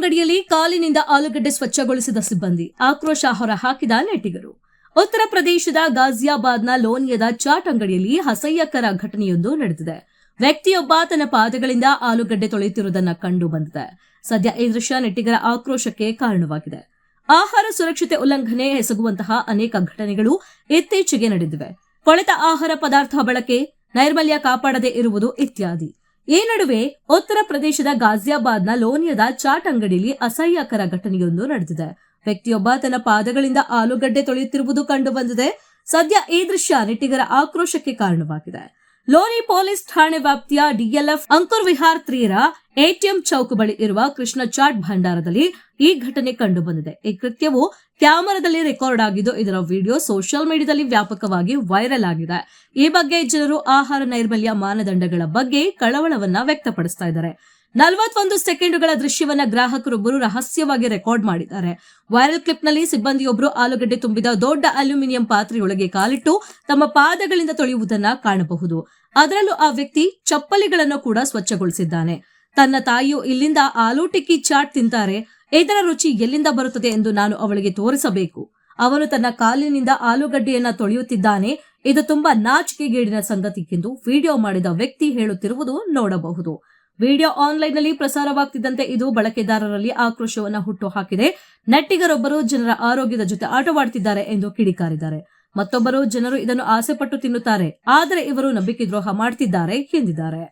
ಅಂಗಡಿಯಲ್ಲಿ ಕಾಲಿನಿಂದ ಆಲೂಗಡ್ಡೆ ಸ್ವಚ್ಛಗೊಳಿಸಿದ ಸಿಬ್ಬಂದಿ ಆಕ್ರೋಶ ಹೊರಹಾಕಿದ ನೆಟ್ಟಿಗರು. ಉತ್ತರ ಪ್ರದೇಶದ ಗಾಜಿಯಾಬಾದ್ನ ಲೋನಿಯಾದ ಚಾಟ್ ಅಂಗಡಿಯಲ್ಲಿ ಅಸಹ್ಯಕರ ಘಟನೆಯೊಂದು ನಡೆದಿದೆ. ವ್ಯಕ್ತಿಯೊಬ್ಬ ತನ್ನ ಪಾದಗಳಿಂದ ಆಲೂಗಡ್ಡೆ ತೊಳೆಯುತ್ತಿರುವುದನ್ನು ಕಂಡು ಬಂದಿದೆ. ಸದ್ಯ ಈ ದೃಶ್ಯ ನೆಟ್ಟಿಗರ ಆಕ್ರೋಶಕ್ಕೆ ಕಾರಣವಾಗಿದೆ. ಆಹಾರ ಸುರಕ್ಷತೆ ಉಲ್ಲಂಘನೆ ಎಸಗುವಂತಹ ಅನೇಕ ಘಟನೆಗಳು ಇತ್ತೀಚೆಗೆ ನಡೆದಿವೆ. ಕೊಳೆತ ಆಹಾರ ಪದಾರ್ಥ ಬಳಕೆ, ನೈರ್ಮಲ್ಯ ಕಾಪಾಡದೇ ಇರುವುದು ಇತ್ಯಾದಿ. ಈ ನಡುವೆ ಉತ್ತರ ಪ್ರದೇಶದ ಗಾಜಿಯಾಬಾದ್ನ ಲೋನಿಯಾದ ಚಾಟ್ ಅಂಗಡಿಯಲ್ಲಿ ಅಸಹ್ಯಕರ ಘಟನೆಯೊಂದು ನಡೆದಿದೆ. ವ್ಯಕ್ತಿಯೊಬ್ಬ ತನ್ನ ಪಾದಗಳಿಂದ ಆಲೂಗಡ್ಡೆ ತೊಳೆಯುತ್ತಿರುವುದು ಕಂಡು ಬಂದಿದೆ. ಸದ್ಯ ಈ ದೃಶ್ಯ ನೆಟ್ಟಿಗರ ಆಕ್ರೋಶಕ್ಕೆ ಕಾರಣವಾಗಿದೆ. ಲೋನಿ ಪೊಲೀಸ್ ಠಾಣೆ ವ್ಯಾಪ್ತಿಯ ಡಿಎಲ್ಎಫ್ ಅಂಕುರ್ ವಿಹಾರ್ 3ರ ಎಟಿಎಂ ಚೌಕ್ ಬಳಿ ಇರುವ ಕೃಷ್ಣ ಚಾಟ್ ಭಂಡಾರದಲ್ಲಿ ಈ ಘಟನೆ ಕಂಡು ಬಂದಿದೆ. ಈ ಕೃತ್ಯವು ಕ್ಯಾಮೆರಾದಲ್ಲಿ ರೆಕಾರ್ಡ್ ಆಗಿದ್ದು, ಇದರ ವಿಡಿಯೋ ಸೋಷಿಯಲ್ ಮೀಡಿಯಾದಲ್ಲಿ ವ್ಯಾಪಕವಾಗಿ ವೈರಲ್ ಆಗಿದೆ. ಈ ಬಗ್ಗೆ ಜನರು ಆಹಾರ ನೈರ್ಮಲ್ಯ ಮಾನದಂಡಗಳ ಬಗ್ಗೆ ಕಳವಳವನ್ನ ವ್ಯಕ್ತಪಡಿಸ್ತಾ ಇದ್ದಾರೆ. 41 ಸೆಕೆಂಡುಗಳ ದೃಶ್ಯವನ್ನ ಗ್ರಾಹಕರೊಬ್ಬರು ರಹಸ್ಯವಾಗಿ ರೆಕಾರ್ಡ್ ಮಾಡಿದ್ದಾರೆ. ವೈರಲ್ ಕ್ಲಿಪ್ನಲ್ಲಿ ಸಿಬ್ಬಂದಿಯೊಬ್ಬರು ಆಲೂಗಡ್ಡೆ ತುಂಬಿದ ದೊಡ್ಡ ಅಲ್ಯೂಮಿನಿಯಂ ಪಾತ್ರೆಯೊಳಗೆ ಕಾಲಿಟ್ಟು ತಮ್ಮ ಪಾದಗಳಿಂದ ತೊಳೆಯುವುದನ್ನ ಕಾಣಬಹುದು. ಅದರಲ್ಲೂ ಆ ವ್ಯಕ್ತಿ ಚಪ್ಪಲಿಗಳನ್ನು ಕೂಡ ಸ್ವಚ್ಛಗೊಳಿಸಿದ್ದಾನೆ. ತನ್ನ ತಾಯಿಯು ಇಲ್ಲಿಂದ ಆಲೂ ಟಿಕ್ಕಿ ಚಾಟ್ ತಿಂತಾರೆ, ಇದರ ರುಚಿ ಎಲ್ಲಿಂದ ಬರುತ್ತದೆ ಎಂದು ನಾನು ಅವಳಿಗೆ ತೋರಿಸಬೇಕು. ಅವನು ತನ್ನ ಕಾಲಿನಿಂದ ಆಲೂಗಡ್ಡೆಯನ್ನ ತೊಳೆಯುತ್ತಿದ್ದಾನೆ. ಇದು ತುಂಬಾ ನಾಚಿಕೆಗೇಡಿನ ಸಂಗತಿ ಎಂದು ವಿಡಿಯೋ ಮಾಡಿದ ವ್ಯಕ್ತಿ ಹೇಳುತ್ತಿರುವುದು ನೋಡಬಹುದು. ವಿಡಿಯೋ ಆನ್ಲೈನ್ನಲ್ಲಿ ಪ್ರಸಾರವಾಗ್ತಿದ್ದಂತೆ ಇದು ಬಳಕೆದಾರರಲ್ಲಿ ಆಕ್ರೋಶವನ್ನ ಹುಟ್ಟುಹಾಕಿದೆ. ನೆಟ್ಟಿಗರೊಬ್ಬರು ಜನರ ಆರೋಗ್ಯದ ಜೊತೆ ಆಟವಾಡುತ್ತಿದ್ದಾರೆ ಎಂದು ಕಿಡಿಕಾರಿದ್ದಾರೆ. ಮತ್ತೊಬ್ಬರು ಜನರು ಇದನ್ನು ಆಸೆಪಟ್ಟು ತಿನ್ನುತ್ತಾರೆ, ಆದರೆ ಇವರು ನಂಬಿಕೆ ದ್ರೋಹ ಮಾಡುತ್ತಿದ್ದಾರೆ ಎಂದಿದ್ದಾರೆ.